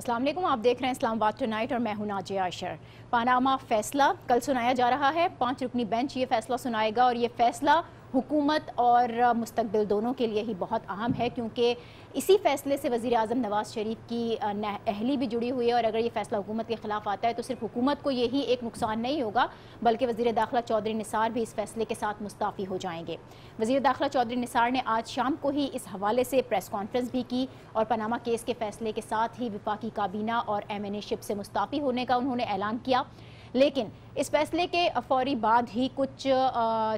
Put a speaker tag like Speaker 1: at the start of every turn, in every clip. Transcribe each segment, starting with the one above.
Speaker 1: अस्सलाम वालेकुम, आप देख रहे हैं इस्लामाबाद टुनाइट और मैं हूं नाजिया आयशर। पानामा फैसला कल सुनाया जा रहा है। 5 रुकनी बेंच ये फैसला सुनाएगा और ये फैसला हुकूमत और मुस्तकबिल दोनों के लिए ही बहुत अहम है, क्योंकि इसी फैसले से वज़ीर आज़म नवाज़ शरीफ की अहली भी जुड़ी हुई है। और अगर ये फैसला हुकूमत के ख़िलाफ़ आता है तो सिर्फ हुकूमत को यही एक नुकसान नहीं होगा, बल्कि वज़ीर दाखिला चौधरी निसार भी इस फैसले के साथ मुस्ताफ़ी हो जाएंगे। वज़ीर दाखिला चौधरी निसार ने आज शाम को ही इस हवाले से प्रेस कॉन्फ्रेंस भी की और पनामा केस के फैसले के साथ ही वफाकी काबीना और MNA शिप से मुस्ताफ़ी होने का उन्होंने ऐलान किया। लेकिन इस फैसले के फौरी बाद ही कुछ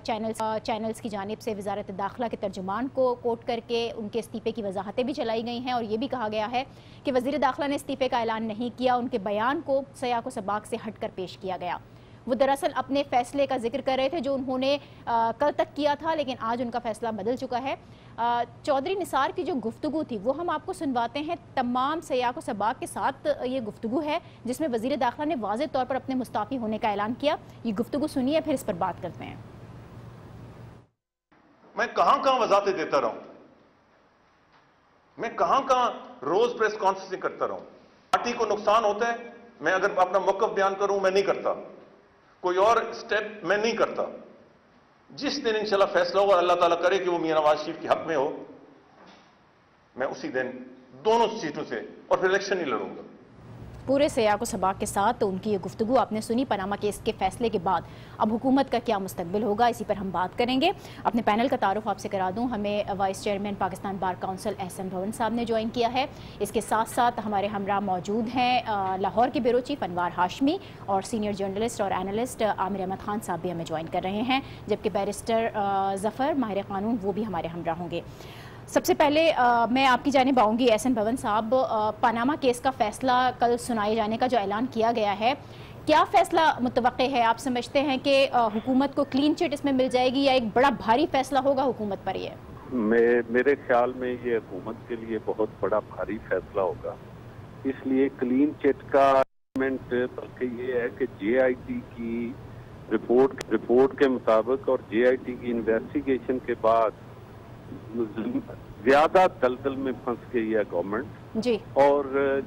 Speaker 1: चैनल्स की जानिब से वज़ारत दाखिला के तर्जुमान को कोट करके उनके इस्तीफ़े की वजाहतें भी चलाई गई हैं और ये भी कहा गया है कि वज़ीर दाखिला ने इस्तीफ़े का ऐलान नहीं किया, उनके बयान को सयाक़ व सबाक़ से हट कर पेश किया गया। वो दरअसल अपने फ़ैसले का जिक्र कर रहे थे जो उन्होंने कल तक किया था, लेकिन आज उनका फ़ैसला बदल चुका है। चौधरी निसार की जो गुफ्तगू थी वो हम आपको सुनवाते हैं। तमाम सयाक़ व सबाक़ के साथ ये गुफ्तगू है जिसमें वज़ीर दाखिला ने वाज़ेह तौर पर अपने मुस्ताफ़ी होने का ऐलान किया। ये गुफ्तगू सुनिए, फिर इस पर बात करते हैं।
Speaker 2: मैं कहां वजाहतें देता रहूं, मैं कहां रोज प्रेस कॉन्फ्रेंसिंग करता रहूं। पार्टी को नुकसान होता है, मैं अगर अपना मौक़िफ़ बयान करूं मैं नहीं करता, कोई और स्टेप मैं नहीं करता। जिस दिन इंशाल्लाह फैसला होगा, अल्लाह ताला करे कि वो मियां नवाज शरीफ के हक में हो, मैं उसी दिन दोनों सीटों से और फिर इलेक्शन ही लड़ूंगा।
Speaker 1: पूरे सयाक़ व सबाक़ के साथ तो उनकी ये गुफ्तगू आपने सुनी। पनामा केस के फैसले के बाद अब हुकूमत का क्या मुस्तकबिल होगा, इसी पर हम बात करेंगे। अपने पैनल का तारुफ आपसे करा दूं। हमें vice chairman Pakistan bar council Ahsan Bhawan साहब ने ज्वाइन किया है। इसके साथ साथ हमारे हमरा मौजूद हैं लाहौर के ब्यूरो चीफ अनवार हाशमी और सीनियर जर्नलिस्ट और एनालिस्ट आमिर अहमद खान साहब भी हमें ज्वाइन कर रहे हैं, जबकि बैरिस्टर ज़फ़र माहिर क़ानून वो भी हमारे हमरा होंगे। सबसे पहले मैं आपकी जानिब आऊँगी एहसन भवन साहब। पनामा केस का फैसला कल सुनाए जाने का जो ऐलान किया गया है, क्या फैसला मुतवक्के है? आप समझते हैं कि हुकूमत को क्लीन चिट इसमें मिल जाएगी या एक बड़ा भारी फैसला होगा हुकूमत पर? ये
Speaker 3: मेरे ख्याल में ये हुकूमत के लिए बहुत बड़ा भारी फैसला होगा। इसलिए क्लीन चिट का बल्कि ये है कि JIT की रिपोर्ट के मुताबिक और JIT की इन्वेस्टिगेशन के बाद ज्यादा दलदल में फंस गई है गवर्नमेंट जी। और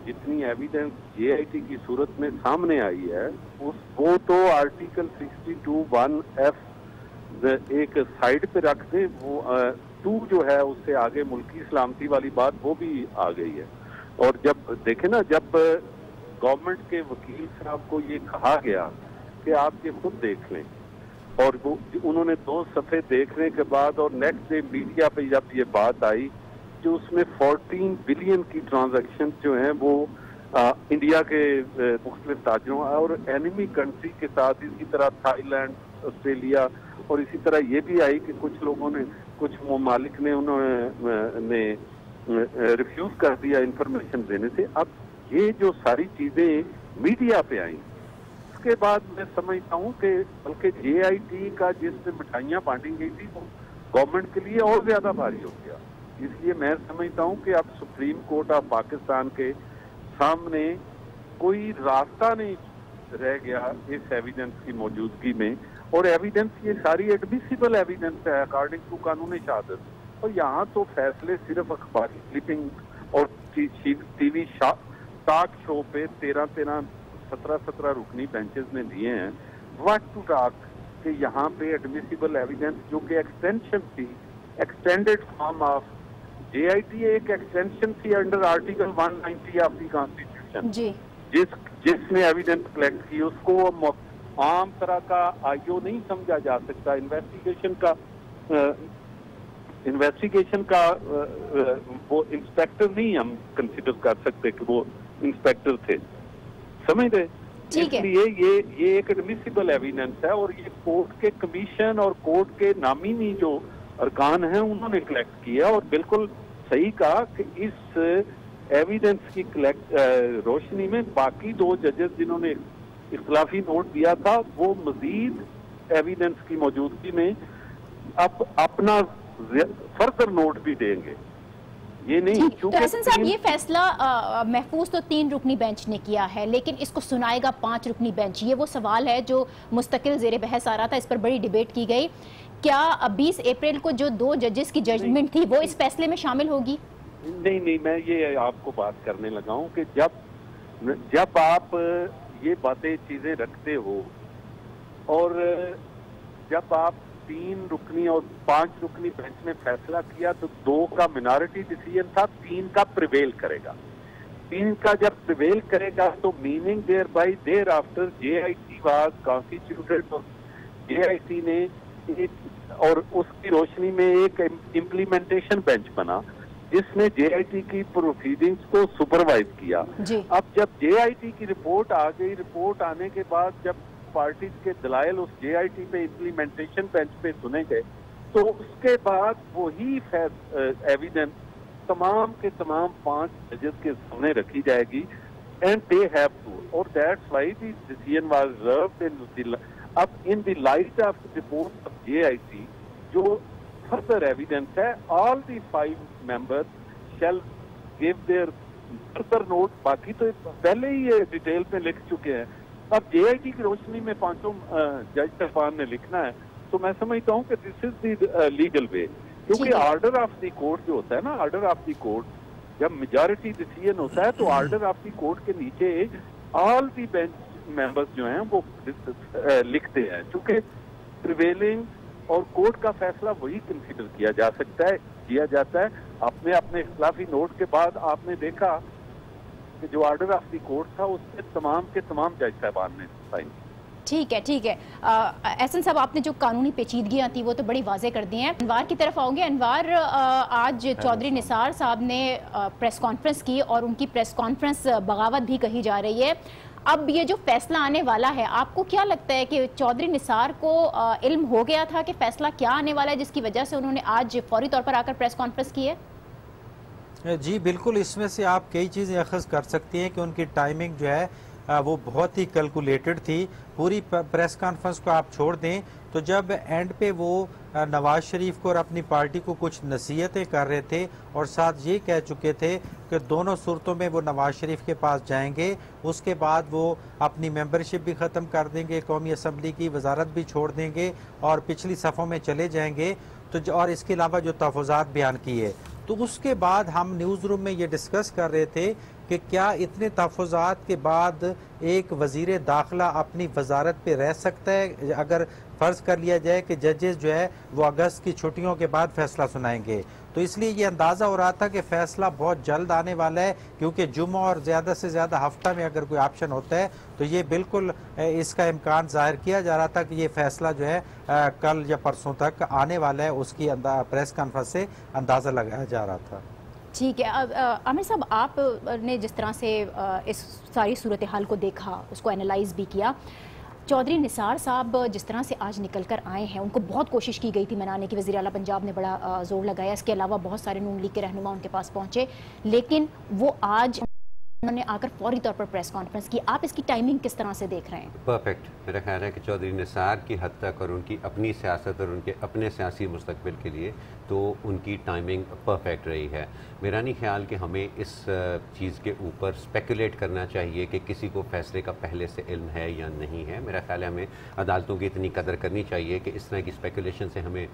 Speaker 3: जितनी एविडेंस JIT की सूरत में सामने आई है वो तो आर्टिकल 62(1)(f एक साइड पे रख दे, वो 2 जो है उससे आगे मुल्की सलामती वाली बात वो भी आ गई है। और जब देखे ना, जब गवर्नमेंट के वकील साहब को ये कहा गया कि आप ये खुद देख लें, और वो उन्होंने 2 सफ़े देखने के बाद और नेक्स्ट डे मीडिया पे जब ये बात आई कि उसमें 14 बिलियन की ट्रांजैक्शन जो हैं वो इंडिया के मुख्तलिफ ताजरों और एनिमी कंट्री के साथ, इसी तरह थाईलैंड, ऑस्ट्रेलिया, और इसी तरह ये भी आई कि कुछ लोगों ने, कुछ ममालिक ने उन्होंने रिफ्यूज कर दिया इंफॉर्मेशन देने से। अब ये जो सारी चीजें मीडिया पे आई, के बाद मैं समझता हूँ कि बल्कि JIT का जिससे मिठाइयाँ बांटी गई थी वो गवर्नमेंट के लिए और ज्यादा भारी हो गया। इसलिए मैं समझता हूँ कि अब सुप्रीम कोर्ट ऑफ पाकिस्तान के सामने कोई रास्ता नहीं रह गया इस एविडेंस की मौजूदगी में। और एविडेंस ये सारी एडमिसिबल एविडेंस है अकॉर्डिंग टू कानून शहादत। और यहाँ तो फैसले सिर्फ अखबारी क्लिपिंग और TV टॉक शो पे 17 रुकनी बेंचेस ने दिए हैं। व्हाट टू टॉक कि यहाँ पे एडमिसिबल एविडेंस जो कि एक्सटेंशन थी, एक्सटेंडेड फॉर्म ऑफ JIT एक एक्सटेंशन थी under article 190 of the constitution जी, जिसने एविडेंस कलेक्ट की उसको आम तरह का IO नहीं समझा जा सकता। इन्वेस्टिगेशन का वो इंस्पेक्टर नहीं हम कंसिडर कर सकते कि वो इंस्पेक्टर थे, समझ रहे? इसलिए ये एक एडमिसिबल एविडेंस है और ये कोर्ट के कमीशन और कोर्ट के नामीनी जो अरकान हैं उन्होंने कलेक्ट किया। और बिल्कुल सही कहा कि इस एविडेंस की रोशनी में बाकी 2 जजेस जिन्होंने इख्तिलाफी नोट दिया था वो मजीद एविडेंस की मौजूदगी में अब अपना फर्दर नोट भी देंगे। ये नहीं
Speaker 1: तो एहसन साहब, ये फैसला महफूज तो 3 रुकनी बेंच ने किया है, लेकिन इसको सुनाएगा 5 रुकनी बेंच। ये वो सवाल है जो मुस्तकिल ज़ेरे बहस आ रहा था, इस पर बड़ी डिबेट की गई। क्या 20 अप्रैल को जो 2 जजेस की जजमेंट थी वो इस फैसले में शामिल होगी?
Speaker 3: नहीं, मैं ये आपको बात करने लगा हूँ कि जब जब आप ये बातें चीजें रखते हो और जब आप 3 रुकनी और 5 रुकनी बेंच ने फैसला किया तो 2 का मिनॉरिटी डिसीजन था, 3 का प्रिवेल करेगा। 3 का जब प्रिवेल करेगा तो meaning thereby thereafter JIT was constituted और JIT ने और उसकी रोशनी में एक इम्प्लीमेंटेशन बेंच बना जिसने JIT की प्रोसीडिंग्स को सुपरवाइज किया। अब जब JIT की रिपोर्ट आ गई, रिपोर्ट आने के बाद जब पार्टी के दलाइल उस JIT पे इम्प्लीमेंटेशन बेंच पे सुने गए तो उसके बाद वही एविडेंस तमाम के तमाम 5 जजेस के सामने रखी जाएगी एंड दे हैव टू, और that's why the decision was reserved in अब in the light of the report of JIT जो फर्दर एविडेंस है, all the 5 members shall give their further note. बाकी तो पहले ही ये डिटेल में लिख चुके हैं। अब JIT की रोशनी में 5 जज साहबान ने लिखना है तो मैं समझता हूँ कि this is the legal way, क्योंकि ऑर्डर ऑफ द कोर्ट जो होता है ना, ऑर्डर ऑफ द कोर्ट जब मेजॉरिटी डिसीजन होता है तो ऑर्डर ऑफ द कोर्ट के नीचे ऑल द बेंच मेंबर्स जो हैं वो लिखते हैं, क्योंकि प्रिवेलिंग और कोर्ट का फैसला वही कंसीडर किया जाता है। अपने अपने इख्तिलाफी नोट के बाद आपने देखा कि जो ऑर्डर ऑफ द कोर्ट था उससे तमाम के तमाम जज साहबान ने साइन।
Speaker 1: ठीक है एहसन साहब, आपने जो कानूनी पेचीदगियां थी वो तो बड़ी वाजे कर दी हैं। अनवार की तरफ आओगे। अनवार, आज चौधरी निसार साहब ने प्रेस कॉन्फ्रेंस की और उनकी प्रेस कॉन्फ्रेंस बगावत भी कही जा रही है। अब ये जो फैसला आने वाला है, आपको क्या लगता है कि चौधरी निसार को इल्म हो गया था कि फैसला क्या आने वाला है जिसकी वजह से उन्होंने आज फौरी तौर पर आकर प्रेस कॉन्फ्रेंस की है?
Speaker 4: जी बिल्कुल, इसमें से आप कई चीज़ें अखज़ कर सकती हैं कि उनकी टाइमिंग जो है वो बहुत ही कैलकुलेटेड थी। पूरी प्रेस कॉन्फ्रेंस को आप छोड़ दें तो जब एंड पे वो नवाज शरीफ को और अपनी पार्टी को कुछ नसीहतें कर रहे थे और साथ ये कह चुके थे कि दोनों सूरतों में वो नवाज शरीफ के पास जाएंगे, उसके बाद वो अपनी मेंबरशिप भी ख़त्म कर देंगे, कौमी असम्बली की वजारत भी छोड़ देंगे और पिछली सफ़ों में चले जाएंगे। तो और इसके अलावा जो तहफ़्फ़ुज़ात बयान किए, तो उसके बाद हम न्यूज़ रूम में ये डिस्कस कर रहे थे कि क्या इतने तहफ़्फ़ुज़ात के बाद एक वज़ीर दाखिला अपनी वजारत पे रह सकता है? अगर फ़र्ज़ कर लिया जाए कि जजेस जो है वो अगस्त की छुट्टियों के बाद फैसला सुनाएंगे, तो इसलिए ये अंदाज़ा हो रहा था कि फ़ैसला बहुत जल्द आने वाला है, क्योंकि जुम्मा और ज़्यादा से ज़्यादा हफ्ता में अगर कोई ऑप्शन होता है तो ये बिल्कुल इसका इम्कान ज़ाहिर किया जा रहा था कि ये फ़ैसला जो है कल या परसों तक आने वाला है। उसकी प्रेस कॉन्फ्रेंस से अंदाज़ा लगाया जा रहा था।
Speaker 1: ठीक है, आमिर साहब, आपने जिस तरह से इस सारी सूरत हाल को देखा, उसको एनालाइज भी किया, चौधरी निसार साहब जिस तरह से आज निकल कर आए हैं, उनको बहुत कोशिश की गई थी मनाने की, वज़ीर आला पंजाब ने बड़ा ज़ोर लगाया, इसके अलावा बहुत सारे नून लीग के रहनुमा उनके पास पहुँचे, लेकिन वो आज उन्होंने आकर फौरी तौर पर प्रेस कॉन्फ्रेंस की। आप इसकी टाइमिंग किस तरह से देख रहे हैं?
Speaker 5: परफेक्ट। मेरा ख्याल है कि चौधरी निसार की हद तक और उनकी अपनी सियासत और उनके अपने सियासी मुस्तकबिल के लिए तो उनकी टाइमिंग परफेक्ट रही है। मेरा नहीं ख्याल कि हमें इस चीज़ के ऊपर स्पेकुलेट करना चाहिए कि किसी को फैसले का पहले से इल्म है या नहीं है। मेरा ख्याल है हमें अदालतों की इतनी कदर करनी चाहिए कि इस तरह की स्पेकुलेशन से हमें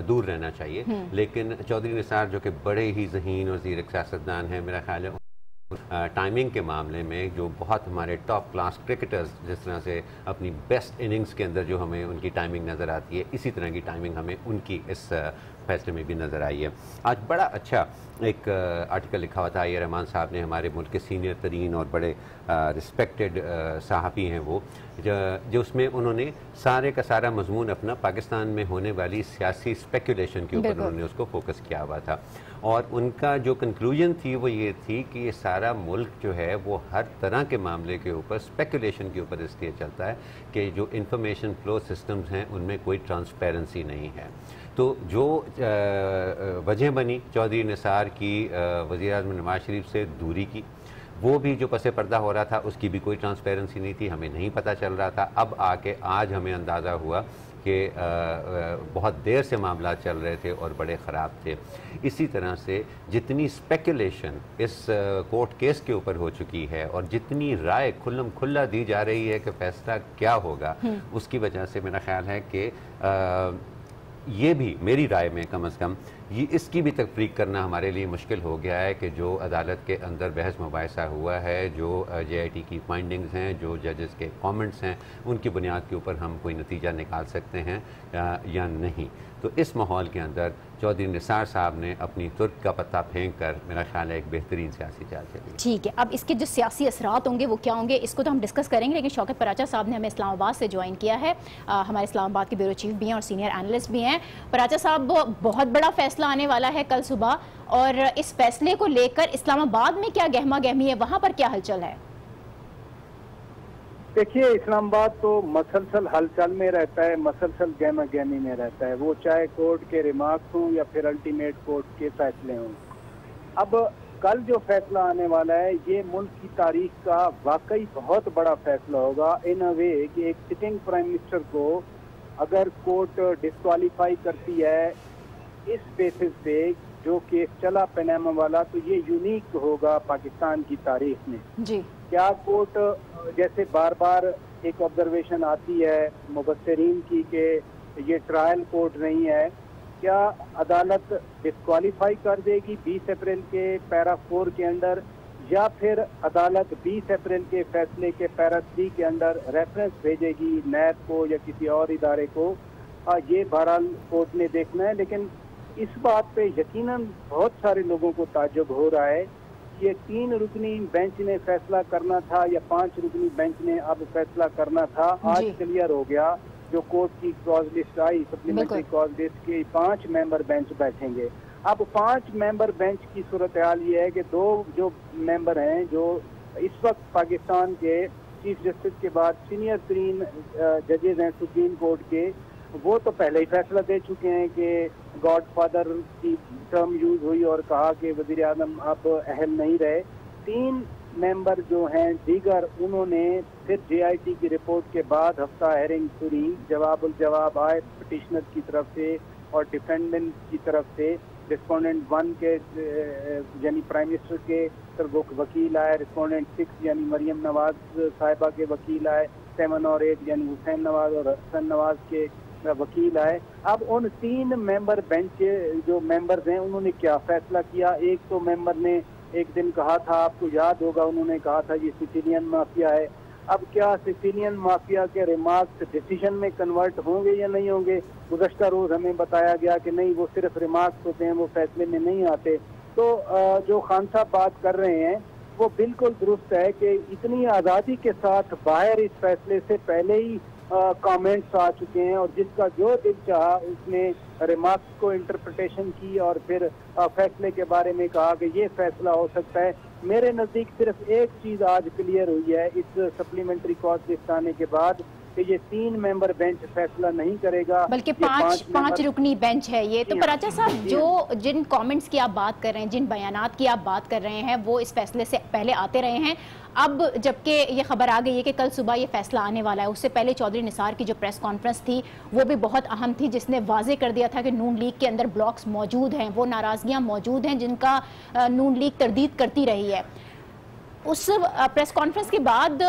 Speaker 5: दूर रहना चाहिए। लेकिन चौधरी निसार जो कि बड़े ही ज़हीन और ज़ीर सियासतदान हैं, मेरा ख्याल है टाइमिंग के मामले में जो बहुत हमारे टॉप क्लास क्रिकेटर्स जिस तरह से अपनी बेस्ट इनिंग्स के अंदर जो हमें उनकी टाइमिंग नज़र आती है, इसी तरह की टाइमिंग हमें उनकी इस फैसले में भी नज़र आई है। आज बड़ा अच्छा एक आर्टिकल लिखा हुआ था A रहमान साहब ने, हमारे मुल्क के सीनियर तरीन और बड़े रिस्पेक्टेड सहाफ़ी हैं वो, जो उसमें उन्होंने सारे का सारा मजमून अपना पाकिस्तान में होने वाली सियासी स्पेकुलेशन के ऊपर उन्होंने उसको फोकस किया हुआ था। और उनका जो कंक्लूजन थी वो ये थी कि ये सारा मुल्क जो है वो हर तरह के मामले के ऊपर स्पेकुलेशन के ऊपर इसलिए चलता है कि जो इंफॉर्मेशन फ्लो सिस्टम्स हैं उनमें कोई ट्रांसपेरेंसी नहीं है। तो जो वजह बनी चौधरी निसार की वज़ीर आज़म नवाज शरीफ से दूरी की, वो भी जो पसे पर्दा हो रहा था उसकी भी कोई ट्रांसपेरेंसी नहीं थी, हमें नहीं पता चल रहा था। अब आके आज हमें अंदाज़ा हुआ कि बहुत देर से मामला चल रहे थे और बड़े ख़राब थे। इसी तरह से जितनी स्पेकुलेशन इस कोर्ट केस के ऊपर हो चुकी है और जितनी राय खुल्लम खुल्ला दी जा रही है कि फ़ैसला क्या होगा, उसकी वजह से मेरा ख्याल है कि ये भी मेरी राय में कम अज़ कम ये इसकी भी तफरीक करना हमारे लिए मुश्किल हो गया है कि जो अदालत के अंदर बहस मुबाहिसा हुआ है, जो JIT की फाइंडिंग्स हैं, जो जजेस के कमेंट्स हैं, उनकी बुनियाद के ऊपर हम कोई नतीजा निकाल सकते हैं या नहीं। तो इस माहौल के अंदर चौधरी निसार साहब ने अपनी तुर्क का पत्ता फेंक कर मेरा ख्याल है एक बेहतरीन सियासी चाल चली।
Speaker 1: ठीक है, अब इसके जो सियासी असरात होंगे वो क्या होंगे इसको तो हम डिस्कस करेंगे, लेकिन शौकत पराचा साहब ने हमें इस्लामाबाद से ज्वाइन किया है। हमारे इस्लामाबाद के ब्यूरो चीफ भी हैं और सीनियर एनालिस्ट भी हैं। पराचा साहब, बहुत बड़ा फैसला आने वाला है कल सुबह, और इस फैसले को लेकर इस्लामाबाद में क्या गहमा गहमी है, वहाँ पर क्या हलचल है?
Speaker 6: देखिए, इस्लामाबाद तो मसलसल हलचल में रहता है, मसलसल गहमा गहमी में रहता है, वो चाहे कोर्ट के रिमार्क्स हों या फिर अल्टीमेट कोर्ट के फैसले हों। अब कल जो फैसला आने वाला है ये मुल्क की तारीख का वाकई बहुत बड़ा फैसला होगा, इन अ वे कि एक सिटिंग प्राइम मिनिस्टर को अगर कोर्ट डिस्क्वालीफाई करती है इस बेसिस पे जो केस चला पनामा वाला, तो ये यूनिक होगा पाकिस्तान की तारीख में
Speaker 1: जी।
Speaker 6: क्या कोर्ट, जैसे बार बार एक ऑब्जर्वेशन आती है मुबस्सिरीन की कि ये ट्रायल कोर्ट नहीं है, क्या अदालत डिस्क्वालीफाई कर देगी 20 अप्रैल के पैरा 4 के अंडर, या फिर अदालत 20 अप्रैल के फैसले के पैरा 3 के अंडर रेफरेंस भेजेगी नैब को या किसी और इदारे को? ये बहरहाल कोर्ट ने देखना है। लेकिन इस बात पे यकीनन बहुत सारे लोगों को ताज्जुब हो रहा है, ये 3 रुकनी बेंच ने फैसला करना था या 5 रुकनी बेंच ने अब फैसला करना था, आज क्लियर हो गया। जो कोर्ट की क्लॉज लिस्ट आई, सप्लीमेंट्री क्लॉज लिस्ट की, 5 मेंबर बेंच बैठेंगे। अब 5 मेंबर बेंच की सूरत हाल ये है कि 2 जो मेंबर हैं जो इस वक्त पाकिस्तान के चीफ जस्टिस के बाद सीनियर 3 जजेज हैं सुप्रीम कोर्ट के, वो तो पहले ही फैसला दे चुके हैं कि गॉडफादर की टर्म यूज हुई और कहा कि वजीर आजम अब अहल नहीं रहे। 3 मेंबर जो हैं दीगर, उन्होंने फिर JIT की रिपोर्ट के बाद हफ्ता हेयरिंग सुनी, जवाब जवाब आए पिटिशनर की तरफ से और डिफेंडेंट की तरफ से। रिस्पोंडेंट 1 के यानी प्राइम मिनिस्टर के वकील आए, रिस्पोंडेंट 6 यानी मरियम नवाज साहिबा के वकील आए, 7 और 8 यानी हुसैन नवाज और हसन नवाज के वकील आए। अब उन 3 मेंबर बेंच के जो मेंबर्स हैं उन्होंने क्या फैसला किया? एक तो मेंबर ने एक दिन कहा था, आपको याद होगा, उन्होंने कहा था ये सिचिलियन माफिया है। अब क्या सिचिलियन माफिया के रिमार्क्स डिसीजन में कन्वर्ट होंगे या नहीं होंगे? गुज़श्ता रोज हमें बताया गया कि नहीं, वो सिर्फ रिमार्क्स होते हैं, वो फैसले में नहीं आते। तो जो खान साहब बात कर रहे हैं वो बिल्कुल दुरुस्त है कि इतनी आज़ादी के साथ बाहर इस फैसले से पहले ही कमेंट्स आ चुके हैं और जिसका जो दिल चाहा उसने रिमार्क्स को इंटरप्रिटेशन की और फिर फैसले के बारे में कहा कि ये फैसला हो सकता है। मेरे नज़दीक सिर्फ एक चीज़ आज क्लियर हुई है इस सप्लीमेंट्री कॉस्ट लिस्ट आने के बाद कि ये 3 मेंबर बेंच फैसला नहीं करेगा,
Speaker 1: बल्कि 5 रुकनी बेंच है ये। तो पराचा साहब, जो जिन कमेंट्स की आप बात कर रहे हैं, जिन बयानात की आप बात कर रहे हैं, वो इस फैसले से पहले आते रहे हैं। अब जबकि ये खबर आ गई है कि कल सुबह ये फैसला आने वाला है, उससे पहले चौधरी निसार की जो प्रेस कॉन्फ्रेंस थी वो भी बहुत अहम थी, जिसने वाजे कर दिया था कि नून लीग के अंदर ब्लॉक्स मौजूद हैं, वो नाराजगियां मौजूद हैं जिनका नून लीग तरदीद करती रही है। उस प्रेस कॉन्फ्रेंस के बाद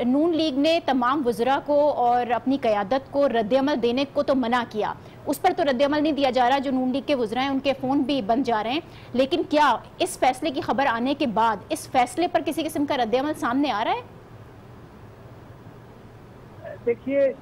Speaker 1: नून लीग ने तमाम वज़रा को और अपनी क़यादत को रद्दअमल देने को तो मना किया, उस पर तो रद्दअमल नहीं दिया जा रहा। जो नून लीग के वज़रा हैं उनके फ़ोन भी बंद जा रहे हैं। लेकिन क्या इस फैसले की खबर आने के बाद इस फैसले पर किसी किस्म का रद्दअमल सामने आ रहा है?
Speaker 6: देखिए,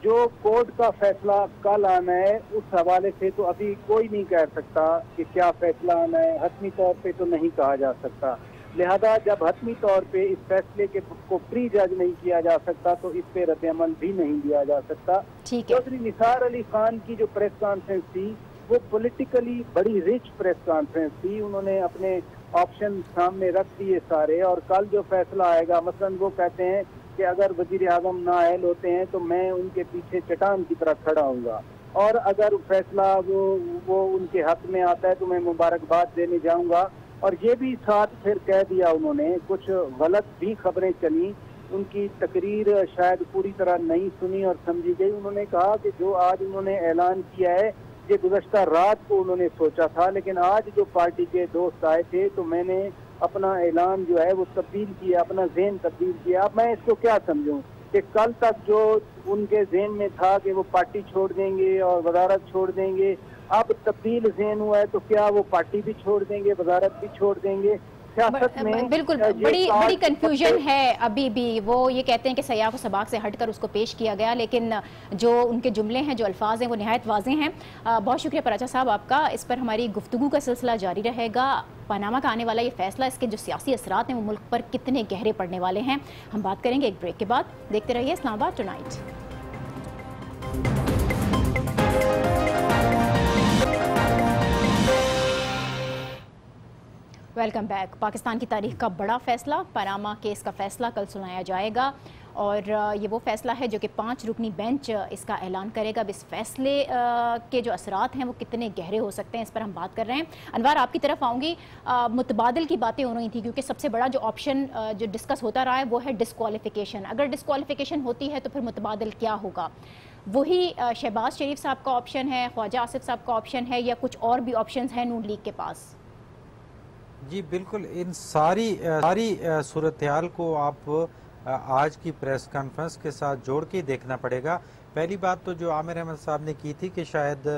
Speaker 6: जो कोर्ट का फैसला कल आना है उस हवाले से तो अभी कोई नहीं कह सकता कि क्या फैसला आना है, हतमी तौर पे तो नहीं कहा जा सकता। लिहाजा जब हतमी तौर पे इस फैसले के को प्री जज नहीं किया जा सकता तो इस पे रद्दअमल भी नहीं दिया जा सकता। चौधरी निसार अली खान की जो प्रेस कॉन्फ्रेंस थी वो पॉलिटिकली बड़ी रिच प्रेस कॉन्फ्रेंस थी। उन्होंने अपने ऑप्शन सामने रख दिए सारे, और कल जो फैसला आएगा, मसलन वो कहते हैं कि अगर वजीर आजम नाअहल होते हैं तो मैं उनके पीछे चट्टान की तरह खड़ा हूँगा, और अगर फैसला वो उनके हक में आता है तो मैं मुबारकबाद देने जाऊँगा। और ये भी साथ फिर कह दिया उन्होंने, कुछ गलत भी खबरें चली, उनकी तकरीर शायद पूरी तरह नहीं सुनी और समझी गई। उन्होंने कहा कि जो आज उन्होंने ऐलान किया है ये गुज़श्ता रात को उन्होंने सोचा था, लेकिन आज जो पार्टी के दोस्त आए थे तो मैंने अपना ऐलान जो है वो तब्दील किया, अपना ज़हन तब्दील किया। अब मैं इसको क्या समझूं कि कल तक जो उनके ज़हन में था कि वो पार्टी छोड़ देंगे और वज़ारत छोड़ देंगे, अब तब्दील ज़हन हुआ है तो क्या वो पार्टी भी छोड़ देंगे, वजारत भी छोड़ देंगे? सियासत में
Speaker 1: बिल्कुल बड़ी कंफ्यूजन है अभी भी। वो ये कहते हैं कि सयाह को सबाक से हटकर उसको पेश किया गया, लेकिन जो उनके जुमले हैं, जो अल्फाज हैं, वो नहायत वाज़ेह हैं। बहुत शुक्रिया पराचा साहब आपका। इस पर हमारी गुफ्तगू का सिलसिला जारी रहेगा। पनामा का आने वाला ये फैसला, इसके जो सियासी असरात हैं वो मुल्क पर कितने गहरे पड़ने वाले हैं, हम बात करेंगे एक ब्रेक के बाद। देखते रहिए Islamabad tonight. Welcome back. Pakistan की तारीख का बड़ा फैसला, पनामा केस का फैसला कल सुनाया जाएगा और ये वो फैसला है जो कि 5 रुकनी बेंच इसका ऐलान करेगा। अब इस फैसले के जो असरात हैं वो कितने गहरे हो सकते हैं, इस पर हम बात कर रहे हैं। अनवार, आपकी तरफ आऊँगी। मुतबादिल की बातें हो रही थी क्योंकि सबसे बड़ा जो ऑप्शन जो डिस्कस होता रहा है वो है डिस्क्वालिफिकेशन। अगर डिस्क्वालिफिकेशन होती है तो फिर मुतबादिल क्या होगा? वही शहबाज शरीफ साहब का ऑप्शन है, ख्वाजा आसिफ साहब का ऑप्शन है, या कुछ और भी ऑप्शन हैं नून लीग के पास?
Speaker 4: जी बिल्कुल, इन सारी सूरत हाल को आप आज की प्रेस कॉन्फ्रेंस के साथ जोड़ के देखना पड़ेगा। पहली बात तो जो आमिर अहमद साहब ने की थी कि शायद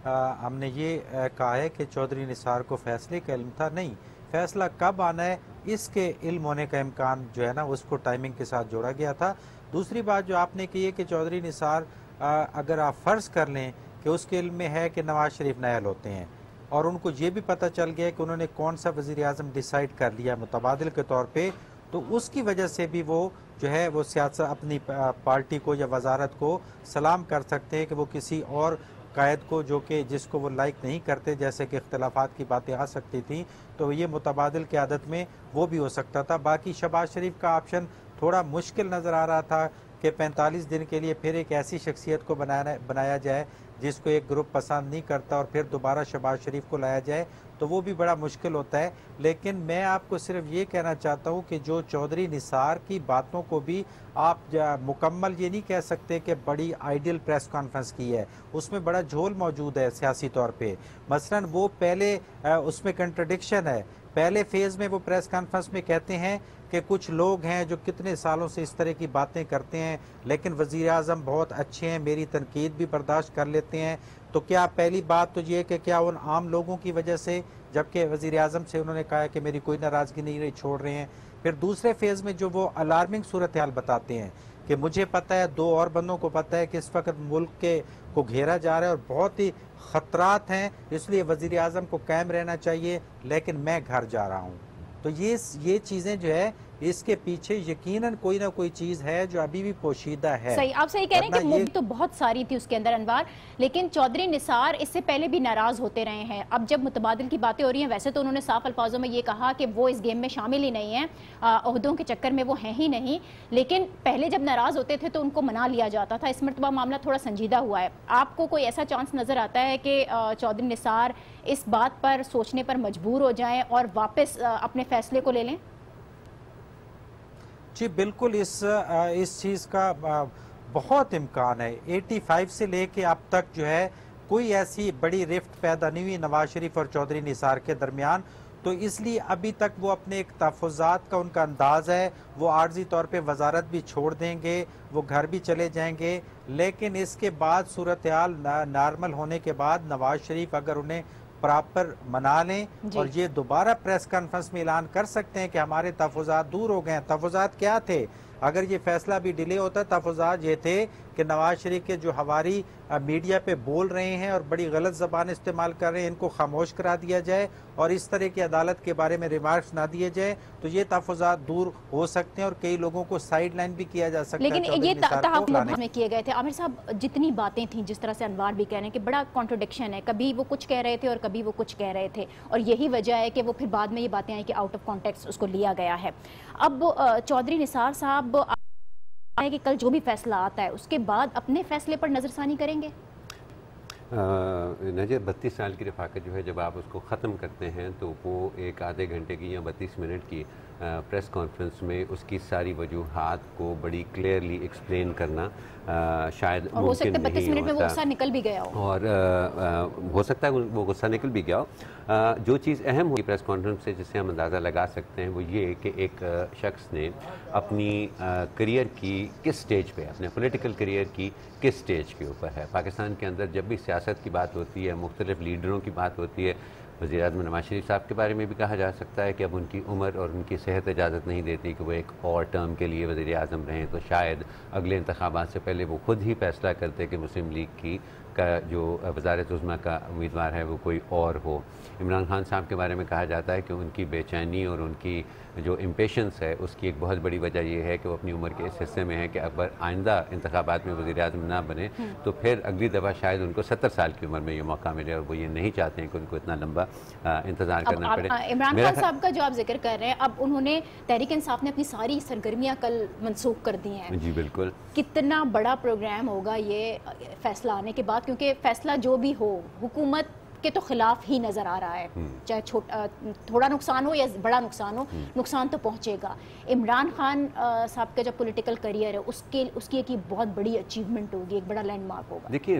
Speaker 4: हमने ये कहा है कि चौधरी निसार को फैसले का इल्म था, नहीं, फैसला कब आना है इसके इल्म होने का इम्कान जो है ना उसको टाइमिंग के साथ जोड़ा गया था। दूसरी बात जो आपने की है कि चौधरी निसार अगर आप फ़र्ज़ कर लें कि उसके इल्म में है कि नवाज शरीफ नायल होते हैं और उनको ये भी पता चल गया कि उन्होंने कौन सा वज़ीर आज़म डिसाइड कर लिया मुतबादिल के तौर पे, तो उसकी वजह से भी वो जो है वो सियासत अपनी पार्टी को या वजारत को सलाम कर सकते हैं कि वो किसी और कायद को जो कि जिसको वो लाइक नहीं करते, जैसे कि इख्तलाफात की बातें आ सकती थी, तो ये मुतबादिल की आदत में वो भी हो सकता था। बाकी शहबाज शरीफ का ऑप्शन थोड़ा मुश्किल नज़र आ रहा था कि 45 दिन के लिए फिर एक ऐसी शख्सियत को बनाया जाए जिसको एक ग्रुप पसंद नहीं करता और फिर दोबारा शहबाज शरीफ को लाया जाए, तो वो भी बड़ा मुश्किल होता है। लेकिन मैं आपको सिर्फ ये कहना चाहता हूँ कि जो चौधरी निसार की बातों को भी आप मुकम्मल ये नहीं कह सकते कि बड़ी आइडियल प्रेस कॉन्फ्रेंस की है, उसमें बड़ा झोल मौजूद है सियासी तौर पे। मसलन वो पहले उसमें कंट्रडिक्शन है। पहले फेज़ में वो प्रेस कॉन्फ्रेंस में कहते हैं कि कुछ लोग हैं जो कितने सालों से इस तरह की बातें करते हैं लेकिन वज़ीर आज़म बहुत अच्छे हैं, मेरी तनकीद भी बर्दाश्त कर लेते हैं। तो क्या पहली बात तो ये कि क्या उन आम लोगों की वजह से, जबकि वज़ीर आज़म से उन्होंने कहा है कि मेरी कोई नाराज़गी नहीं रही, छोड़ रहे हैं। फिर दूसरे फेज़ में जो वो अलार्मिंग सूरत हाल बताते हैं कि मुझे पता है, 2 और बंदों को पता है कि इस वक्त मुल्क के को घेरा जा रहा है और बहुत ही ख़तरात हैं, इसलिए वज़ीर आज़म को कायम रहना चाहिए, लेकिन मैं घर जा रहा हूँ। तो ये चीज़ें जो है इसके पीछे यकीनन कोई ना कोई चीज़ है जो अभी भी पोशीदा है।
Speaker 1: सही, आप सही कह रहे हैं कि मूवी तो बहुत सारी थी उसके अंदर अनवार, लेकिन चौधरी निसार इससे पहले भी नाराज़ होते रहे हैं। अब जब मुतबादिल की बातें हो रही हैं, वैसे तो उन्होंने साफ अल्फाजों में ये कहा कि वो इस गेम में शामिल ही नहीं है, ओहदों के चक्कर में वो हैं ही नहीं, लेकिन पहले जब नाराज़ होते थे तो उनको मना लिया जाता था। इस मरतबा मामला थोड़ा संजीदा हुआ है। आपको कोई ऐसा चांस नज़र आता है कि चौधरी निसार इस बात पर सोचने पर मजबूर हो जाएं और वापस अपने फैसले को ले लें?
Speaker 4: जी बिल्कुल, इस चीज़ का बहुत इम्कान है। 85 से लेके अब तक जो है कोई ऐसी बड़ी रिफ्ट पैदा नहीं हुई नवाज शरीफ और चौधरी निसार के दरमियान, तो इसलिए अभी तक वो अपने एक तहफ़्फ़ुज़ात का उनका अंदाज़ है, वो आर्जी तौर पे वजारत भी छोड़ देंगे, वो घर भी चले जाएंगे। लेकिन इसके बाद सूरत हाल नॉर्मल होने के बाद नवाज शरीफ अगर उन्हें प्रॉपर मना लें और ये दोबारा प्रेस कॉन्फ्रेंस में ऐलान कर सकते हैं कि हमारे तहफ़्फ़ुज़ात दूर हो गए हैं। तहफ़्फ़ुज़ात क्या थे? अगर ये फैसला भी डिले होता, तहफ़्फ़ुज़ात ये थे कि नवाज शरीफ के जो हवारी मीडिया पे बोल रहे हैं और बड़ी गलत ज़बान इस्तेमाल कर रहे हैं, इनको खामोश करा दिया जाए और इस तरह की अदालत के बारे में रिमार्क्स ना दिए जाए, तो ये तहफ़्फ़ुज़ात दूर हो सकते हैं और कई लोगों को साइड लाइन भी किया जा सकता है।
Speaker 1: लेकिन ये तहफ़्फ़ुज़ में किए गए थे आमिर साहब, जितनी बातें थी, जिस तरह से अनवार भी कह रहे हैं कि बड़ा कॉन्ट्रडिक्शन है, कभी वो कुछ कह रहे थे और कभी वो कुछ कह रहे थे, और यही वजह है कि वो फिर बाद में ये बातें आई कि आउट ऑफ कॉन्टेक्स्ट उसको लिया गया है। अब चौधरी निसार साहब कि कल जो भी फैसला आता है उसके बाद अपने फैसले पर नजरसानी करेंगे?
Speaker 5: नजर 32 साल की रफ़ाकत जो है, जब आप उसको ख़त्म करते हैं तो वो एक आधे घंटे की या 32 मिनट की प्रेस कॉन्फ्रेंस में उसकी सारी वजूहात को बड़ी क्लियरली एक्सप्लेन करना शायद
Speaker 1: हो सकता है 25 मिनट में वो
Speaker 5: होता।
Speaker 1: गुस्सा निकल भी गया हो
Speaker 5: और हो सकता है वो गुस्सा निकल भी गया हो। जो चीज़ अहम होगी प्रेस कॉन्फ्रेंस से जिससे हम अंदाज़ा लगा सकते हैं वो ये कि एक शख्स ने अपनी करियर की किस स्टेज पे, अपने पॉलिटिकल करियर की किस स्टेज के ऊपर है। पाकिस्तान के अंदर जब भी सियासत की बात होती है, मुख्तलिफ लीडरों की बात होती है, वज़ीर-ए-आज़म नवाज़ शरीफ साहब के बारे में भी कहा जा सकता है कि अब उनकी उम्र और उनकी सेहत इजाज़त नहीं देती कि वो एक और टर्म के लिए वज़ीर-ए-आज़म रहें, तो शायद अगले इंतखाबात से पहले वो खुद ही फैसला करते कि मुस्लिम लीग की का जो वज़ारत उज़्मा का उम्मीदवार है वो कोई और हो। इमरान खान साहब के बारे में कहा जाता है कि उनकी बेचैनी और उनकी जो इम्पेशंस है उसकी एक बहुत बड़ी वजह यह है कि वो अपनी उम्र के इस हिस्से में है कि अगर आइंदा इंतखाबात में वज़ीर-ए-आज़म ना बने तो फिर अगली दफ़ा शायद उनको 70 साल की उम्र में ये मौका मिले, और वो ये नहीं चाहते हैं कि उनको इतना लंबा इंतज़ार करना पड़े।
Speaker 1: इमरान खान साहब का जो आप जिक्र कर रहे हैं, अब उन्होंने तहरीक इंसाफ ने अपनी सारी सरगर्मियां कल मनसूख कर दी हैं।
Speaker 5: जी बिल्कुल।
Speaker 1: कितना बड़ा प्रोग्राम होगा ये फैसला आने के बाद, क्योंकि फैसला जो भी हो हुकूमत के तो खिलाफ ही नज़र आ रहा है, चाहे थोड़ा नुकसान हो या बड़ा नुकसान हो, नुकसान तो पहुंचेगा। इमरान खान साहब का जो पॉलिटिकल करियर है उसकी एक बहुत बड़ी अचीवमेंट होगी, एक बड़ा लैंडमार्क होगा।
Speaker 5: देखिए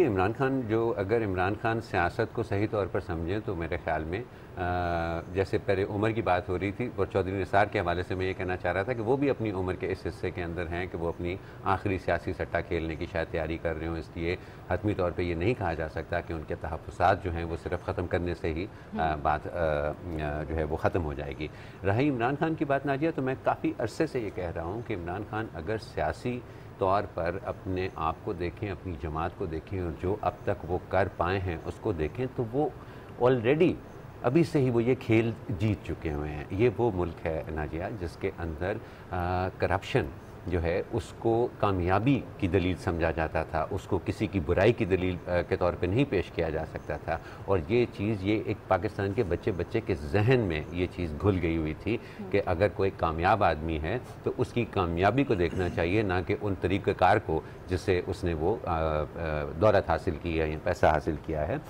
Speaker 5: इमरान खान जो, अगर इमरान खान सियासत को सही तौर पर समझें तो मेरे ख्याल में जैसे पहले उम्र की बात हो रही थी और चौधरी निसार के हवाले से मैं ये कहना चाह रहा था कि वो भी अपनी उम्र के इस हिस्से के अंदर हैं कि वो अपनी आखिरी सियासी सट्टा खेलने की शायद तैयारी कर रहे हों, इसलिए हतमी तौर पे ये नहीं कहा जा सकता कि उनके तहफ़्फ़ुज़ात जो हैं वो सिर्फ ख़त्म करने से ही बात जो है वो ख़त्म हो जाएगी। रही इमरान खान की बात नाजिया, तो मैं काफ़ी अरसे से ये कह रहा हूँ कि इमरान खान अगर सियासी तौर पर अपने आप को देखें, अपनी जमात को देखें और जो अब तक वो कर पाए हैं उसको देखें, तो वो ऑलरेडी अभी से ही वो ये खेल जीत चुके हुए हैं। ये वो मुल्क है नाजिया जिसके अंदर करप्शन जो है उसको कामयाबी की दलील समझा जाता था, उसको किसी की बुराई की दलील के तौर पे नहीं पेश किया जा सकता था। और ये चीज़, ये एक पाकिस्तान के बच्चे के जहन में ये चीज़ घुल गई हुई थी कि अगर कोई कामयाब आदमी है तो उसकी कामयाबी को देखना चाहिए, ना कि उन तरीक़ेकार को जिससे उसने वो दौलत हासिल की है या पैसा हासिल किया है।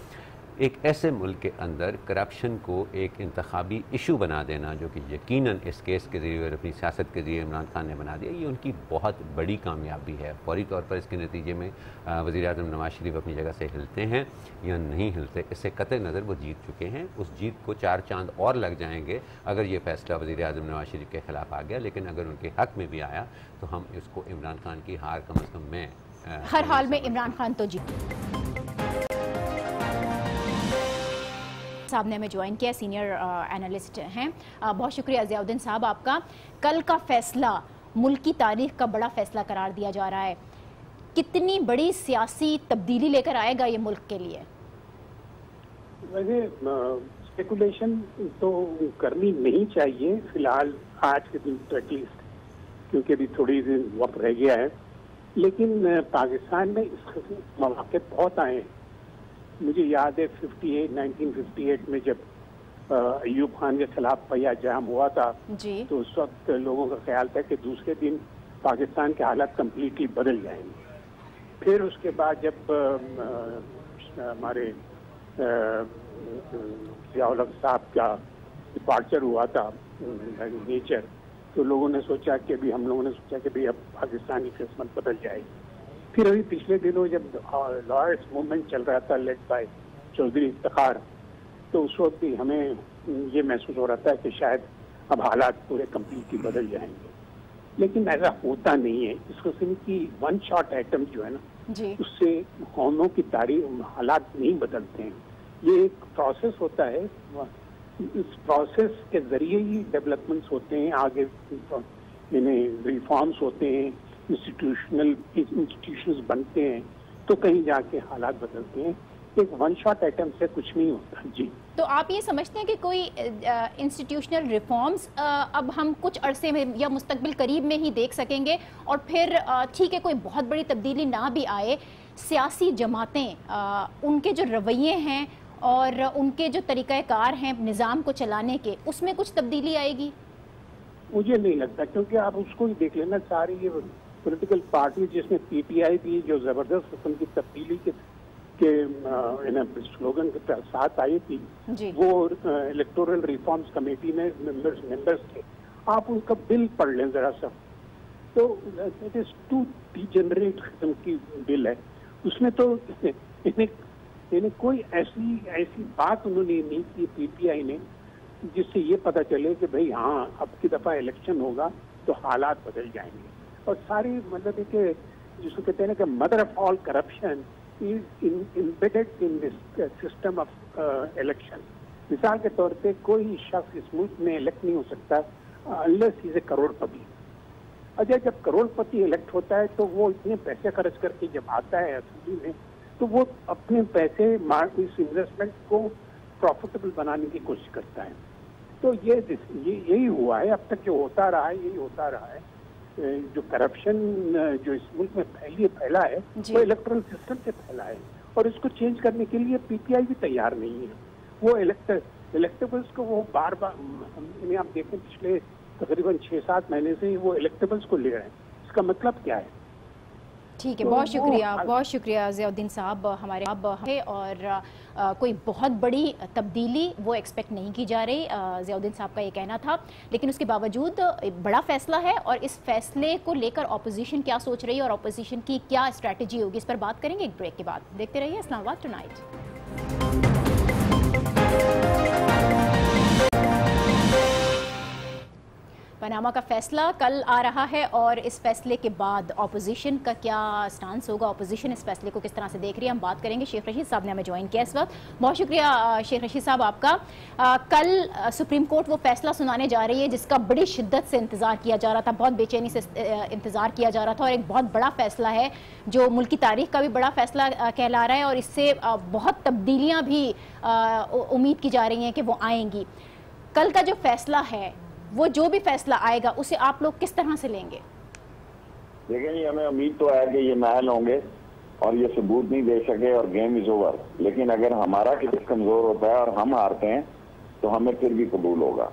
Speaker 5: एक ऐसे मुल्क के अंदर करप्शन को एक इंतखाबी इशू बना देना, जो कि यकीनन इस केस के ज़रिए और अपनी सियासत के ज़रिए इमरान खान ने बना दिया, ये उनकी बहुत बड़ी कामयाबी है। फौरी तौर पर इसके नतीजे में वज़ीर-ए-आज़म नवाज़ शरीफ अपनी जगह से हिलते हैं या नहीं हिलते, इससे कतई नज़र वो जीत चुके हैं। उस जीत को 4 चांद और लग जाएंगे अगर ये फ़ैसला वज़ीर-ए-आज़म नवाज़ शरीफ के ख़िलाफ़ आ गया, लेकिन अगर उनके हक़ में भी आया तो हम इसको इमरान खान की हार कम अज़ कम मैं
Speaker 1: हर हाल में इमरान खान तो जीत। साहब ने हमें ज्वाइन किया, सीनियर एनालिस्ट हैं। बहुत शुक्रिया ज़ियाउद्दीन साहब आपका। कल का फैसला मुल्क की तारीख का बड़ा फैसला करार दिया जा रहा है, कितनी बड़ी सियासी तब्दीली लेकर आएगा ये मुल्क के लिए?
Speaker 7: वैसे स्पेकुलेशन तो करनी नहीं चाहिए फिलहाल, आज के दिन एटलीस्ट, क्योंकि अभी थोड़ी दिन वक्त रह गया है। लेकिन पाकिस्तान में इस किस्म के मौके बहुत आए हैं। मुझे याद है 1958 में जब अयूब खान के खिलाफ पहिया जाम हुआ था
Speaker 1: जी, तो
Speaker 7: उस वक्त लोगों का ख्याल था कि दूसरे दिन पाकिस्तान के हालात कम्प्लीटली बदल जाएंगे। फिर उसके बाद जब हमारे ज़ियाउल हक साहब का डिपार्चर हुआ था नेचर, तो लोगों ने सोचा कि अभी हम लोगों ने सोचा कि भाई अब पाकिस्तान की किस्मत बदल जाएगी। फिर अभी पिछले दिनों जब लॉयर्स मूवमेंट चल रहा था लेड बाय चौधरी इफ्तिखार, तो उस वक्त भी हमें ये महसूस हो रहा था कि शायद अब हालात पूरे कम्प्लीटली बदल जाएंगे, लेकिन ऐसा होता नहीं है। इस किस्म की वन शॉट आइटम जो है ना, उससे कौमों की तारीख हालात नहीं बदलते हैं। ये एक प्रोसेस होता है, इस प्रोसेस के जरिए ही डेवलपमेंट्स होते हैं, आगे इन्हें रिफॉर्म्स होते हैं, इंस्टीट्यूशंस बनते हैं, तो कहीं जाके हालात बदलते हैं। एक वन शॉट आइटम से कुछ नहीं होता। जी,
Speaker 1: तो आप ये समझते हैं कि कोई इंस्टीट्यूशनल रिफॉर्म्स अब हम कुछ अरसे में या मुस्तकबिल करीब में ही देख सकेंगे, और फिर ठीक है कोई बहुत बड़ी तब्दीली ना भी आए, सियासी जमातें उनके जो रवैये हैं और उनके जो तरीक़ाकार हैं निज़ाम को चलाने के, उसमें कुछ तब्दीली आएगी?
Speaker 7: मुझे नहीं लगता, क्योंकि आप उसको ही देख लेना, सारी ये पॉलिटिकल पार्टी जिसमें पीटीआई भी जो जबरदस्त किस्म की तब्दीली के स्लोगन के साथ आई थी, वो इलेक्टोरल रिफॉर्म्स कमेटी में मेंबर्स थे। आप उसका बिल पढ़ लें जरा सा, तो इट इज टू डिजेनरेट किस्म की बिल है। उसमें तो इन्हें कोई ऐसी बात उन्होंने नहीं की पीटीआई ने जिससे ये पता चले कि भाई हाँ अब की दफा इलेक्शन होगा तो हालात बदल जाएंगे। और सारी मतलब कि जिसको कहते हैं ना कि mother of all corruption is embedded in this system of election. मिसाल के तौर पे कोई शख्स इस मुल्क में इलेक्ट नहीं हो सकता अनलेस इज ए करोड़पति। अच्छा, जब करोड़पति इलेक्ट होता है तो वो इतने पैसे खर्च करके जब आता है असेंबली में तो वो अपने पैसे इस इन्वेस्टमेंट को प्रॉफिटेबल बनाने की कोशिश करता है। तो ये यही हुआ है, अब तक जो होता रहा है यही होता रहा है। जो करप्शन जो इस मुल्क में फैला है वो इलेक्टोरल सिस्टम से फैला है और इसको चेंज करने के लिए पीटीआई भी तैयार नहीं है। वो इलेक्टेबल्स को वो बार बार आप देखें पिछले तकरीबन 6-7 महीने से वो इलेक्टेबल्स को ले रहे हैं। इसका मतलब क्या है?
Speaker 1: ठीक है, बहुत शुक्रिया ज़ियाउद्दीन साहब हमारे है। और कोई बहुत बड़ी तब्दीली वो एक्सपेक्ट नहीं की जा रही, ज़ियाउद्दीन साहब का ये कहना था। लेकिन उसके बावजूद बड़ा फैसला है और इस फैसले को लेकर अपोजिशन क्या सोच रही है और अपोजिशन की क्या स्ट्रैटेजी होगी, इस पर बात करेंगे एक ब्रेक के बाद। देखते रहिए इस्लामाबाद टुनाइट। पनामा का फैसला कल आ रहा है और इस फैसले के बाद अपोजिशन का क्या स्टांस होगा, अपोजिशन इस फैसले को किस तरह से देख रही है, हम बात करेंगे। शेख रशीद साहब ने हमें ज्वाइन किया इस वक्त। बहुत शुक्रिया शेख रशीद साहब आपका। कल सुप्रीम कोर्ट वो फैसला सुनाने जा रही है जिसका बड़ी शिद्दत से इंतजार किया जा रहा था, बहुत बेचैनी से इंतजार किया जा रहा था और एक बहुत बड़ा फैसला है जो मुल्क की तारीख का भी बड़ा फैसला कहला रहा है और इससे बहुत तब्दीलियाँ भी उम्मीद की जा रही हैं कि वो आएंगी। कल का जो फैसला है, वो जो भी फैसला आएगा उसे आप लोग किस तरह से लेंगे?
Speaker 8: देखिए जी, हमें उम्मीद तो है कि ये महल होंगे और ये सबूत नहीं दे सके और गेम इज ओवर। लेकिन अगर हमारा केस कमजोर होता है और हम हारते हैं तो हमें फिर भी कबूल होगा।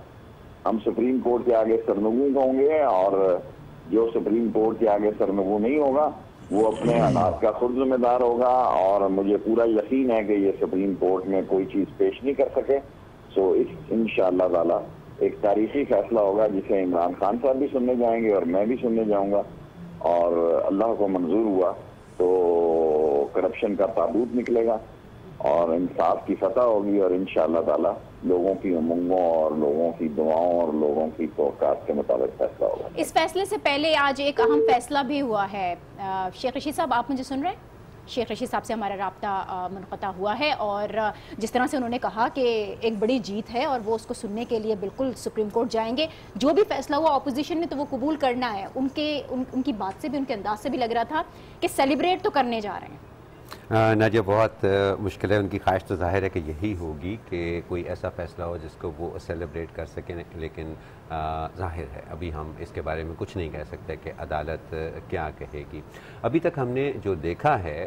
Speaker 8: हम सुप्रीम कोर्ट के आगे सरनगू होंगे और जो सुप्रीम कोर्ट के आगे सरनगू नहीं होगा वो अपने हालात का खुद जिम्मेदार होगा। और मुझे पूरा यकीन है कि ये सुप्रीम कोर्ट में कोई चीज पेश नहीं कर सके। सो इंशाअल्लाह ताला एक तारीखी फैसला होगा जिसे इमरान खान साहब भी सुनने जाएंगे और मैं भी सुनने जाऊंगा। और अल्लाह को मंजूर हुआ तो करप्शन का ताबूत निकलेगा और इंसाफ की फतह होगी और इंशाअल्लाह ताला लोगों की उमंगों और लोगों की दुआओं और लोगों की तवक्कात के मुताबिक फैसला होगा।
Speaker 1: इस फैसले से पहले आज एक अहम फैसला भी हुआ है। शेख रशीद साहब, आप मुझे सुन रहे हैं? शेख रशीद साहब से हमारा राब्ता मुनक़ता हुआ है और जिस तरह से उन्होंने कहा कि एक बड़ी जीत है और वो उसको सुनने के लिए बिल्कुल सुप्रीम कोर्ट जाएंगे। जो भी फैसला हुआ अपोजिशन ने तो वो कबूल करना है। उनकी बात से भी, उनके अंदाज से भी लग रहा था कि सेलिब्रेट तो करने जा रहे हैं।
Speaker 5: नाजिया, बहुत मुश्किल है। उनकी ख्वाहिश तो जाहिर है कि यही होगी कि कोई ऐसा फ़ैसला हो जिसको वो सेलिब्रेट कर सकें, लेकिन जाहिर है अभी हम इसके बारे में कुछ नहीं कह सकते कि अदालत क्या कहेगी। अभी तक हमने जो देखा है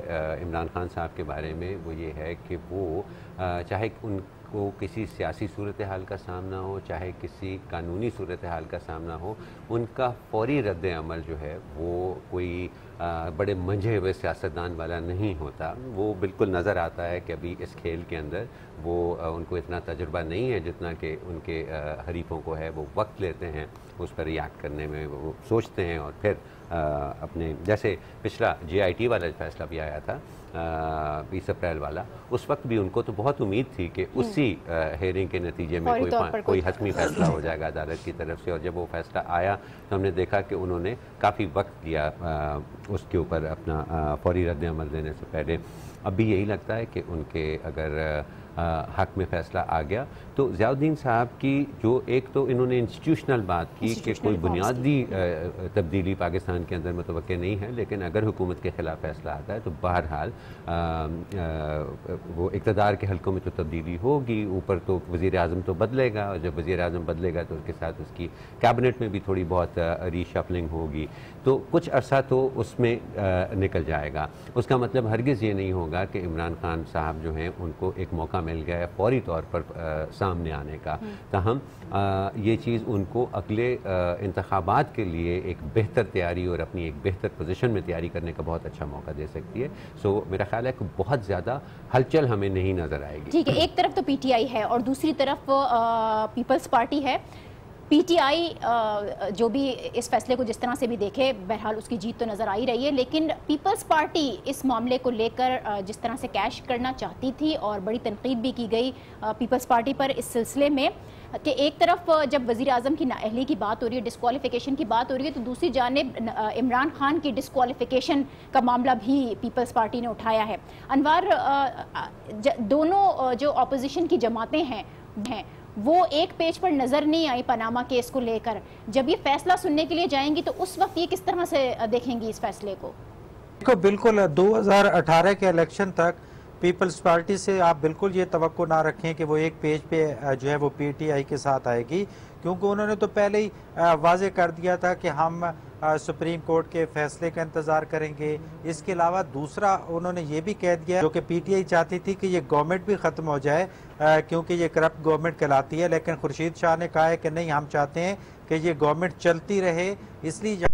Speaker 5: इमरान खान साहब के बारे में वो ये है कि वो चाहे उनको किसी सियासी सूरत हाल का सामना हो, चाहे किसी कानूनी सूरत हाल का सामना हो, उनका फौरी रद्द अमल जो है वो कोई बड़े मंझे हुए सियासतदान वाला नहीं होता। वो बिल्कुल नज़र आता है कि अभी इस खेल के अंदर वो उनको इतना तजुर्बा नहीं है जितना कि उनके हरीफों को है। वो वक्त लेते हैं उस पर रिएक्ट करने में, वो सोचते हैं और फिर अपने, जैसे पिछला JIT वाला फैसला भी आया था 20 अप्रैल वाला, उस वक्त भी उनको तो बहुत उम्मीद थी कि उसी हेयरिंग के नतीजे में कोई हतमी फैसला हो जाएगा अदालत की तरफ से। और जब वो फैसला आया तो हमने देखा कि उन्होंने काफ़ी वक्त लिया उसके ऊपर अपना फौरी रद्द अमल देने से पहले। अब भी यही लगता है कि उनके अगर हक में फ़ैसला आ गया तो ज़ियाउद्दीन साहब की जो एक तो इन्होंने इंस्टीट्यूशनल बात की कि कोई बुनियादी तब्दीली पाकिस्तान के अंदर मुतवक्के नहीं है, लेकिन अगर हुकूमत के ख़िलाफ़ फ़ैसला आता है तो बहरहाल वो इक़्तिदार के हलकों में तो तब्दीली होगी, ऊपर तो वज़ीर आज़म तो बदलेगा और जब वज़ीर आज़म बदलेगा तो उसके साथ उसकी कैबिनेट में भी थोड़ी बहुत रीशफलिंग होगी। तो कुछ अरसा तो उसमें निकल जाएगा। उसका मतलब हरगिज़ ये नहीं होगा कि इमरान खान साहब जो हैं उनको एक मौका मिल गया है फौरी तौर पर सामने आने का। ताहम ये चीज़ उनको अगले इंतखाबात के लिए एक बेहतर तैयारी और अपनी एक बेहतर पोजीशन में तैयारी करने का बहुत अच्छा मौका दे सकती है। सो मेरा ख्याल है कि बहुत ज़्यादा हलचल हमें नहीं नज़र आएगी।
Speaker 1: ठीक है, एक तरफ तो PTI है और दूसरी तरफ पीपल्स पार्टी है। पीटीआई जो भी इस फैसले को जिस तरह से भी देखे, बहरहाल उसकी जीत तो नज़र आ ही रही है, लेकिन पीपल्स पार्टी इस मामले को लेकर जिस तरह से कैश करना चाहती थी और बड़ी तनकीद भी की गई पीपल्स पार्टी पर इस सिलसिले में कि एक तरफ जब वज़ीर आज़म की नाअहली की बात हो रही है, डिस्क्वालिफिकेशन की बात हो रही है, तो दूसरी जानिब इमरान खान की डिस्क्वालिफिकेशन का मामला भी पीपल्स पार्टी ने उठाया है। अनवार, दोनों जो अपोजिशन की जमातें हैं वो एक पेज पर नजर नहीं आई पनामा केस को लेकर। जब ये फैसला सुनने के लिए जाएंगी तो उस वक्त ये किस तरह से देखेंगी इस फैसले को?
Speaker 4: देखो, बिल्कुल 2018 के इलेक्शन तक पीपल्स पार्टी से आप बिल्कुल ये तवक्को ना रखें कि वो एक पेज पे जो है वो पीटीआई के साथ आएगी, क्योंकि उन्होंने तो पहले ही वाजे कर दिया था कि हम सुप्रीम कोर्ट के फैसले का इंतज़ार करेंगे। इसके अलावा दूसरा उन्होंने ये भी कह दिया, जो कि पीटीआई चाहती थी कि ये गवर्नमेंट भी ख़त्म हो जाए क्योंकि ये करप्ट गवर्नमेंट कहलाती है, लेकिन खुर्शीद शाह ने कहा है कि नहीं, हम चाहते हैं कि ये गवर्नमेंट चलती रहे, इसलिए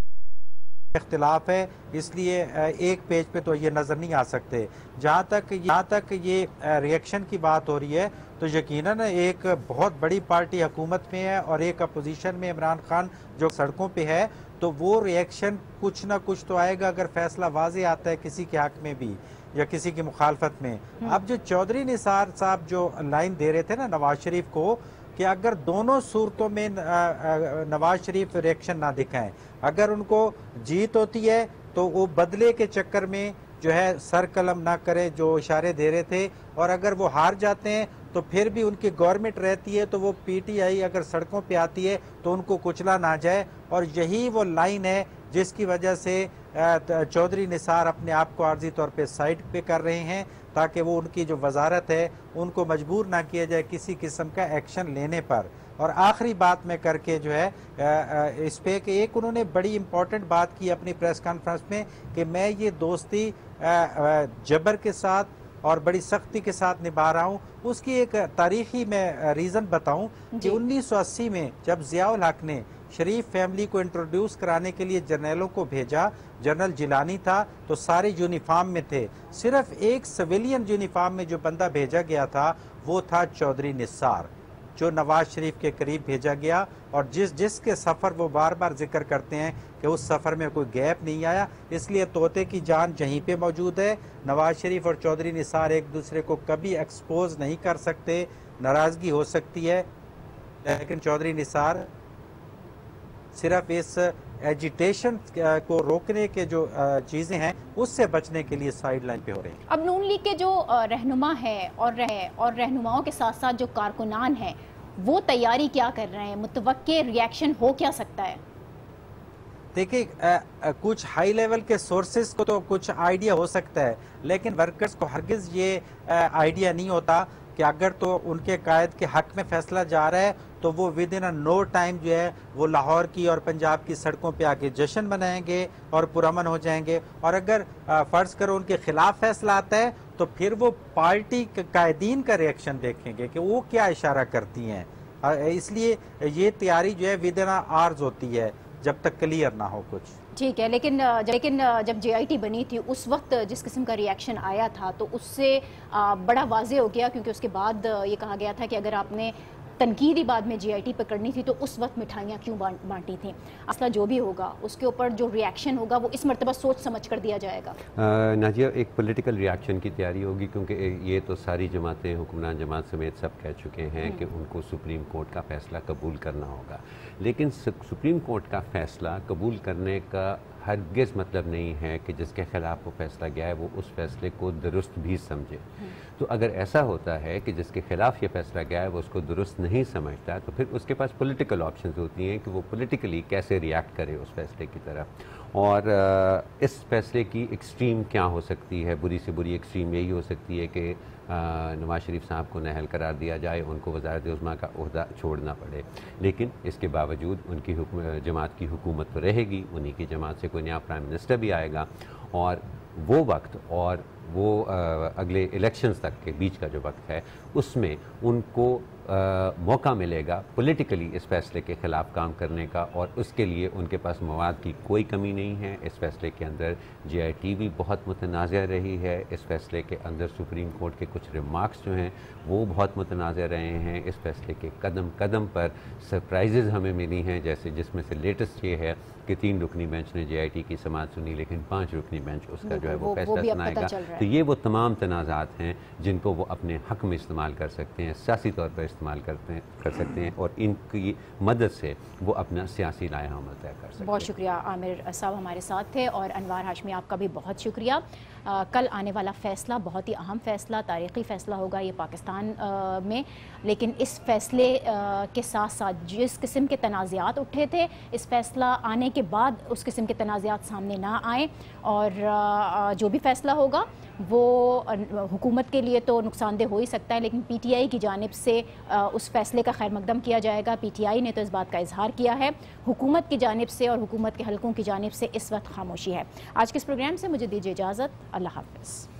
Speaker 4: इख्तिलाफ है, इसलिए एक पेज पे तो ये नज़र नहीं आ सकते। जहाँ तक ये रिएक्शन की बात हो रही है तो यकीनन एक बहुत बड़ी पार्टी हुकूमत में है और एक अपोजिशन में इमरान खान जो सड़कों पे है, तो वो रिएक्शन कुछ ना कुछ तो आएगा अगर फैसला वाज़े आता है किसी के हक में भी या किसी की मुखालफत में। अब जो चौधरी निसार साहब जो लाइन दे रहे थे ना नवाज शरीफ को, कि अगर दोनों सूरतों में नवाज शरीफ रिएक्शन ना दिखाएं, अगर उनको जीत होती है तो वो बदले के चक्कर में जो है सर कलम ना करें जो इशारे दे रहे थे, और अगर वो हार जाते हैं तो फिर भी उनकी गवर्नमेंट रहती है, तो वो पीटीआई अगर सड़कों पे आती है तो उनको कुचला ना जाए। और यही वो लाइन है जिसकी वजह से चौधरी निसार अपने आप को आर्जी तौर पे साइड पे कर रहे हैं, ताकि वो उनकी जो वजारत है उनको मजबूर ना किया जाए किसी किस्म का एक्शन लेने पर। और आखिरी बात में करके जो है इस पे कि एक उन्होंने बड़ी इंपॉर्टेंट बात की अपनी प्रेस कॉन्फ्रेंस में कि मैं ये दोस्ती जबर के साथ और बड़ी सख्ती के साथ निभा रहा हूँ। उसकी एक तारीखी मैं रीज़न बताऊँ कि 1980 में जब ज़ियाउल हक ने शरीफ फैमिली को इंट्रोड्यूस कराने के लिए जर्नलों को भेजा, जनरल जिलानी था तो सारे यूनिफॉर्म में थे, सिर्फ एक सिविलियन यूनिफॉर्म में जो बंदा भेजा गया था वो था चौधरी निसार, जो नवाज शरीफ के करीब भेजा गया, और जिसके सफ़र वो बार बार जिक्र करते हैं कि उस सफ़र में कोई गैप नहीं आया। इसलिए तोते की जान यहीं पे मौजूद है। नवाज शरीफ और चौधरी निसार एक दूसरे को कभी एक्सपोज नहीं कर सकते, नाराज़गी हो सकती है, लेकिन चौधरी निसार सिर्फ इस एजिटेशन को रोकने के जो चीज़ें हैं उससे बचने के लिए साइड लाइन पे हो रहे हैं।
Speaker 1: अब नून लीग के जो रहनुमा है और रहनुमाओं के साथ साथ जो कारकुनान हैं वो तैयारी क्या कर रहे हैं? मुतवक्के रिएक्शन हो क्या सकता है?
Speaker 4: देखिए, कुछ हाई लेवल के सोर्सेज को तो कुछ आइडिया हो सकता है, लेकिन वर्कर्स को हरगिज़ ये आइडिया नहीं होता कि अगर तो उनके कायद के हक में फैसला जा रहा है तो वो विद इन नो टाइम जो है वो लाहौर की और पंजाब की सड़कों पे आके जश्न मनाएंगे और पुरअमन हो जाएंगे। और अगर फ़र्ज़ करो उनके खिलाफ फैसला आता है तो फिर वो पार्टी के कायदीन का रिएक्शन देखेंगे कि वो क्या इशारा करती हैं। इसलिए ये तैयारी जो है विद इन आवर्स होती है जब तक क्लियर ना हो कुछ।
Speaker 1: ठीक है, लेकिन जब JIT बनी थी उस वक्त जिस किस्म का रिएक्शन आया था तो उससे बड़ा वाज़े हो गया, क्योंकि उसके बाद ये कहा गया था कि अगर आपने तनकीद ही बाद में JIT पर करनी थी तो उस वक्त मिठाइयाँ क्यों बांटी थी। असला जो भी होगा उसके ऊपर जो रिएक्शन होगा वो इस मरतबा सोच समझ कर दिया जाएगा।
Speaker 5: नाजिया, एक पॉलिटिकल रिएक्शन की तैयारी होगी, क्योंकि ये तो सारी जमातें, हुक्मरान जमात समेत सब कह चुके हैं कि उनको सुप्रीम कोर्ट का फ़ैसला कबूल करना होगा। लेकिन सुप्रीम कोर्ट का फ़ैसला कबूल करने का हरगिज़ मतलब नहीं है कि जिसके ख़िलाफ़ वो फैसला गया है वो उस फैसले को दुरुस्त भी समझे। तो अगर ऐसा होता है कि जिसके ख़िलाफ़ ये फैसला गया है वो उसको दुरुस्त नहीं समझता, तो फिर उसके पास पॉलिटिकल ऑप्शंस होती हैं कि वो पॉलिटिकली कैसे रिएक्ट करे उस फैसले की तरफ। और इस फैसले की एक्सट्रीम क्या हो सकती है? बुरी से बुरी एक्सट्रीम यही हो सकती है कि नवाज शरीफ साहब को नाअहल करार दिया जाए, उनको वज़ारत उज़्मा का ओहदा छोड़ना पड़े। लेकिन इसके बावजूद उनकी जमात की हुकूमत तो रहेगी, उन्हीं की जमात से कोई नया प्राइम मिनिस्टर भी आएगा, और वो वक्त और वो अगले इलेक्शंस तक के बीच का जो वक्त है उसमें उनको मौका मिलेगा पॉलिटिकली इस फैसले के ख़िलाफ़ काम करने का, और उसके लिए उनके पास मवाद की कोई कमी नहीं है। इस फैसले के अंदर JIT भी बहुत मुतनाज़ रही है। इस फैसले के अंदर सुप्रीम कोर्ट के कुछ रिमार्क्स जो हैं वो बहुत मुतनाज़ रहे हैं। इस फैसले के कदम कदम पर सरप्राइजेज़ हमें मिली हैं, जैसे जिसमें से लेटेस्ट ये है कि 3 रुकनी बेंच ने JIT की समाअत सुनी, लेकिन 5 रुकनी बेंच उसका जो है वो फैसला सुनाएगा। तो ये वो तमाम तनाज़ात हैं जिनको वो अपने हक़ में इस्तेमाल कर सकते हैं, सियासी तौर पर इस्तेमाल कर सकते हैं, और इनकी मदद से वो अपना सियासी लायहामत तय कर सकते हैं।
Speaker 1: बहुत शुक्रिया आमिर साहब हमारे साथ थे, और अनवार हाशमी आपका भी बहुत शुक्रिया। कल आने वाला फ़ैसला बहुत ही अहम फ़ैसला, तारीख़ी फ़ैसला होगा ये पाकिस्तान में, लेकिन इस फ़ैसले के साथ साथ जिस किस्म के तनाज़ात उठे थे, इस फ़ैसला आने के बाद उस किस्म के तनाज़ात सामने ना आए, और जो भी फ़ैसला होगा वो हुकूमत के लिए तो नुकसानदेह हो ही सकता है, लेकिन PTI की जानिब से उस फ़ैसले का खैर मकदम किया जाएगा। PTI ने तो इस बात का इजहार किया है, हुकूमत की जानिब से और हुकूमत के हलकों की जानिब से इस वक्त खामोशी है। आज के इस प्रोग्राम से मुझे दीजिए इजाज़त, अल्लाह हाफ़िज़।